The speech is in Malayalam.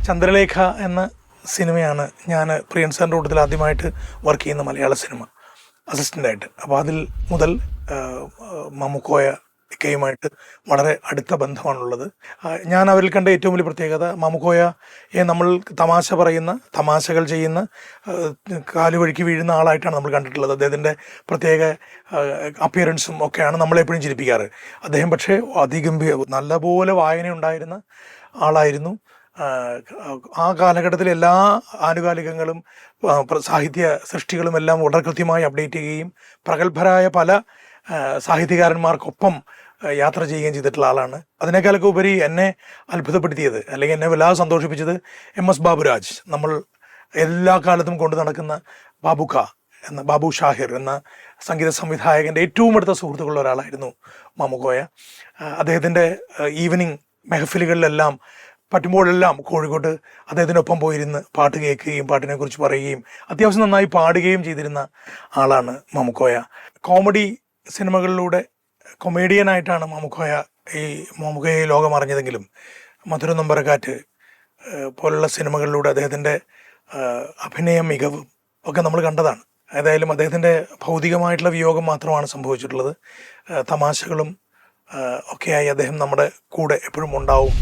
ചന്ദ്രലേഖ എന്ന സിനിമയാണ് ഞാൻ പ്രിയൻ സാറിൻ്റെ കൂട്ടത്തിൽ ആദ്യമായിട്ട് വർക്ക് ചെയ്യുന്ന മലയാള സിനിമ അസിസ്റ്റൻ്റായിട്ട്. അപ്പോൾ അതിൽ മുതൽ മമ്മുക്കോയയുമായിട്ട് വളരെ അടുത്ത ബന്ധമാണുള്ളത്. ഞാൻ അവരിൽ കണ്ട ഏറ്റവും വലിയ പ്രത്യേകത, മമ്മുക്കോയയെ നമ്മൾ തമാശ പറയുന്ന, തമാശകൾ ചെയ്യുന്ന, കാലുവഴിക്ക് വീഴുന്ന ആളായിട്ടാണ് നമ്മൾ കണ്ടിട്ടുള്ളത്. അദ്ദേഹത്തിൻ്റെ പ്രത്യേക അപ്പിയറൻസും ഒക്കെയാണ് നമ്മളെപ്പോഴും ചിരിപ്പിക്കാറ്. അദ്ദേഹം പക്ഷേ നല്ലപോലെ വായന ഉണ്ടായിരുന്ന ആളായിരുന്നു. ആ കാലഘട്ടത്തിൽ എല്ലാ ആനുകാലികങ്ങളും സാഹിത്യ സൃഷ്ടികളും എല്ലാം വളരെ കൃത്യമായി അപ്ഡേറ്റ് ചെയ്യുകയും പ്രഗത്ഭരായ പല സാഹിത്യകാരന്മാർക്കൊപ്പം യാത്ര ചെയ്യുകയും ചെയ്തിട്ടുള്ള ആളാണ്. അതിനേക്കാളൊക്കെ ഉപരി എന്നെ അത്ഭുതപ്പെടുത്തിയത്, അല്ലെങ്കിൽ എന്നെ വല്ലാതെ സന്തോഷിപ്പിച്ചത് MS ബാബുരാജ്, നമ്മൾ എല്ലാ കാലത്തും കൊണ്ടു നടക്കുന്ന ബാബു ഷാഹിർ എന്ന സംഗീത സംവിധായകൻ്റെ ഏറ്റവും അടുത്ത സുഹൃത്തുക്കളുള്ള ഒരാളായിരുന്നു മമ്മുക്കോയ. അദ്ദേഹത്തിൻ്റെ ഈവനിങ് മെഹഫിലുകളിലെല്ലാം പറ്റുമ്പോഴെല്ലാം കോഴിക്കോട്ട് അദ്ദേഹത്തിനൊപ്പം പോയിരുന്ന് പാട്ട് കേൾക്കുകയും പാട്ടിനെക്കുറിച്ച് പറയുകയും അത്യാവശ്യം നന്നായി പാടുകയും ചെയ്തിരുന്ന ആളാണ് മമ്മുക്കോയ. കോമഡി സിനിമകളിലൂടെ കൊമേഡിയനായിട്ടാണ് മമ്മുക്കോയെ ലോകം അറിഞ്ഞതെങ്കിലും മധുര നൊമ്പരക്കാറ്റ് പോലുള്ള സിനിമകളിലൂടെ അദ്ദേഹത്തിൻ്റെ അഭിനയ മികവും ഒക്കെ നമ്മൾ കണ്ടതാണ്. ഏതായാലും അദ്ദേഹത്തിൻ്റെ ഭൗതികമായിട്ടുള്ള വിയോഗം മാത്രമാണ് സംഭവിച്ചിട്ടുള്ളത്. തമാശകളും ഒക്കെയായി അദ്ദേഹം നമ്മുടെ കൂടെ എപ്പോഴും ഉണ്ടാവും.